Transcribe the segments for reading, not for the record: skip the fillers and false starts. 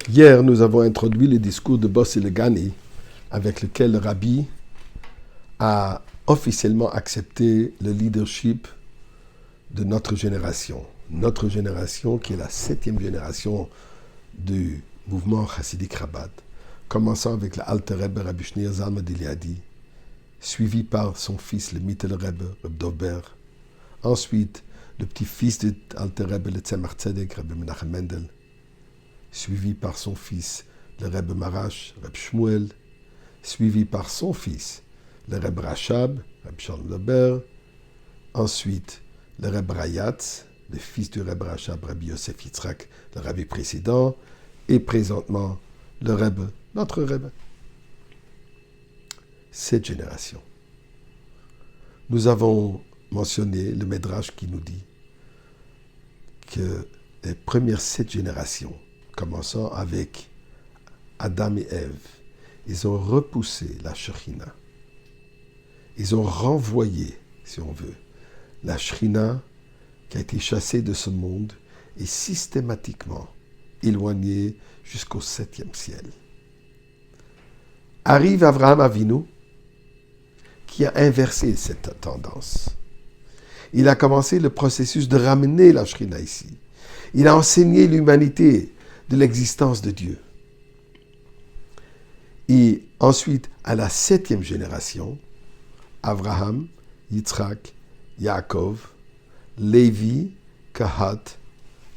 Hier, nous avons introduit le discours de Bossi Legani, avec lequel le Rabbi a officiellement accepté le leadership de notre génération. Notre génération qui est la 7e génération du mouvement Chassidik Chabad, commençant avec l'Alter Rebbe Rabbi Shneur Zalman d'Iliadi, suivi par son fils, le Mittel Rebbe, Reb Dov Ber. Ensuite, le petit-fils de l'Alter Rebbe, le Tzemach Tzedek, Rebbe Menachem Mendel, suivi par son fils, le Rebbe Marash, Reb Shmuel, suivi par son fils, le Rebbe Rashab, Reb Shalom Daber, ensuite le Rebbe Rayatz, le fils du Rebbe Rashab, Rabbi Yosef Yitzhak, le Rabbi précédent, et présentement le Rebbe, notre Rebbe. Cette génération. Nous avons mentionné le Midrash qui nous dit que les premières 7 générations, commençant avec Adam et Ève, ils ont repoussé la Shekhinah. Ils ont renvoyé, si on veut, la Shekhinah qui a été chassée de ce monde et systématiquement éloignée jusqu'au 7e ciel. Arrive Avraham Avinu qui a inversé cette tendance. Il a commencé le processus de ramener la Shekhinah ici. Il a enseigné l'humanité de l'existence de Dieu. Et ensuite, à la 7e génération, Abraham, Yitzhak, Yaakov, Lévi, Kahat,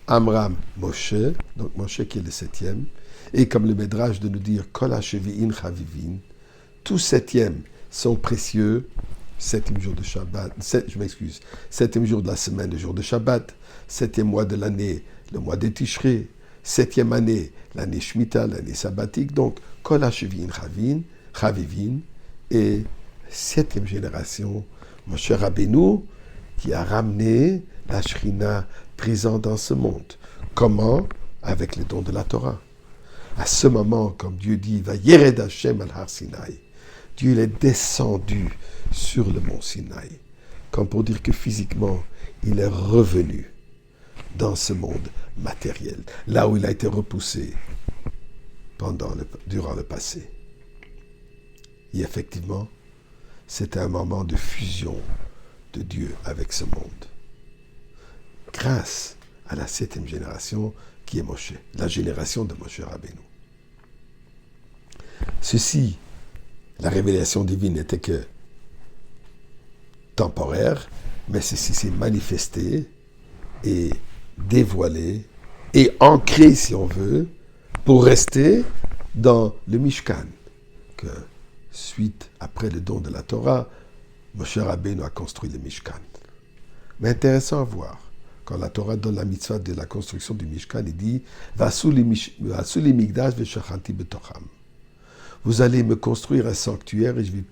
Amram, Moshe, donc Moshe qui est le 7e, et comme le Midrash de nous dire, Kol ha-shevi'in chavivin, tous 7e sont précieux, 7e jour de Shabbat, 7e jour de la semaine, le jour de Shabbat, 7e mois de l'année, le mois de Tishrei, 7e année, l'année Shemitah, l'année sabbatique, donc Kol ha-shevi'in chavivin, et 7e génération, Moshe Rabbeinu, qui a ramené la Shekhinah présente dans ce monde. Comment? Avec le don de la Torah. À ce moment, comme Dieu dit, va Yered Hashem al Har Sinai. Dieu il est descendu sur le mont Sinaï. Comme pour dire que physiquement, il est revenu dans ce monde matériel, là où il a été repoussé durant le passé. Et effectivement, c'était un moment de fusion de Dieu avec ce monde. Grâce à la 7e génération qui est Moshe, la génération de Moshe Rabbeinu. Ceci, la révélation divine n'était que temporaire, mais ceci s'est manifesté et dévoilé et ancré, si on veut, pour rester dans le Mishkan, que suite, après le don de la Torah, Moshe Rabbeinu a construit le Mishkan. Mais intéressant à voir, quand la Torah donne la mitzvah de la construction du Mishkan, il dit « Vasu li migdash veshachanti betocham » Vous allez me construire un sanctuaire et je vais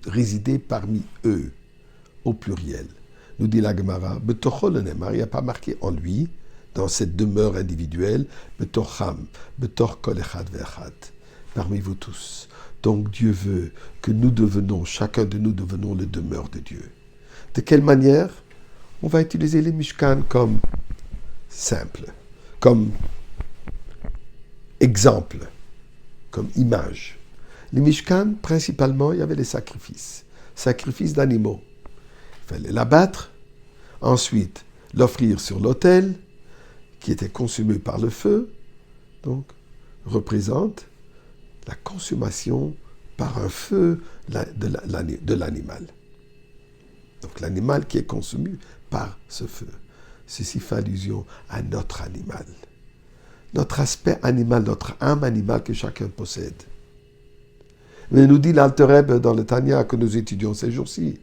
résider parmi eux, au pluriel. Nous dit la Gemara, betocho le nemar, il n'y a pas marqué en lui, dans cette demeure individuelle, betocham, betoch kol echad ve'echad, parmi vous tous. Donc Dieu veut que nous devenons, chacun de nous devenons le demeure de Dieu. De quelle manière? On va utiliser les Mishkan comme simple, comme exemple, comme image. Les Mishkan, principalement, il y avait les sacrifices d'animaux. Il fallait l'abattre, ensuite l'offrir sur l'autel, qui était consumé par le feu, donc représente la consommation par un feu de l'animal. Donc l'animal qui est consumé par ce feu. Ceci fait allusion à notre animal. Notre aspect animal, notre âme animale que chacun possède. Mais nous dit l'Alter Rebbe dans le Tanya que nous étudions ces jours-ci,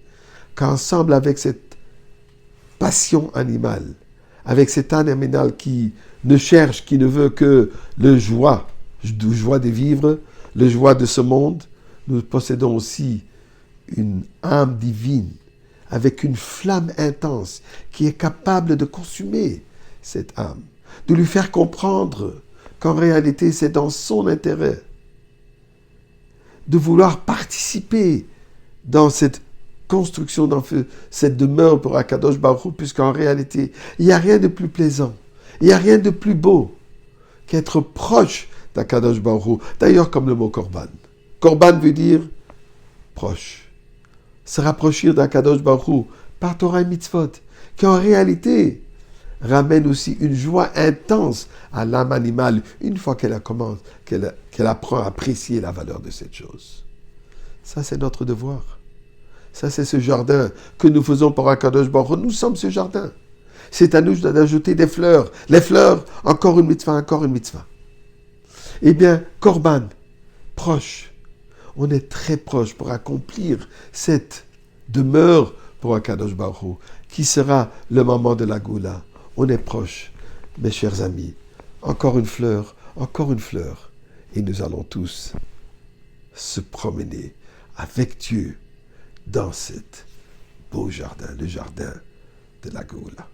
qu'ensemble avec cette passion animale, avec cet âme animal qui ne cherche, qui ne veut que le joie de vivre, le joie de ce monde, nous possédons aussi une âme divine, avec une flamme intense, qui est capable de consumer cette âme, de lui faire comprendre qu'en réalité c'est dans son intérêt, de vouloir participer dans cette construction, dans cette demeure pour Akadosh Baruch Hu, puisqu'en réalité, il n'y a rien de plus plaisant, il n'y a rien de plus beau qu'être proche d'Akadosh Baruch Hu. D'ailleurs, comme le mot Korban. Korban veut dire proche. Se rapprocher d'Akadosh Baruch Hu par Torah et Mitzvot, qui en réalité ramène aussi une joie intense à l'âme animale une fois qu'elle apprend à apprécier la valeur de cette chose. Ça, c'est notre devoir. Ça, c'est ce jardin que nous faisons pour Akadosh Baruch Hu. Nous sommes ce jardin. C'est à nous d'ajouter des fleurs. Les fleurs, encore une mitzvah, encore une mitzvah. Eh bien, Korban, proche. On est très proche pour accomplir cette demeure pour Akadosh Baruch Hu, qui sera le moment de la Goula. On est proche, mes chers amis. Encore une fleur, et nous allons tous se promener avec Dieu dans ce beau jardin, le jardin de la Goula.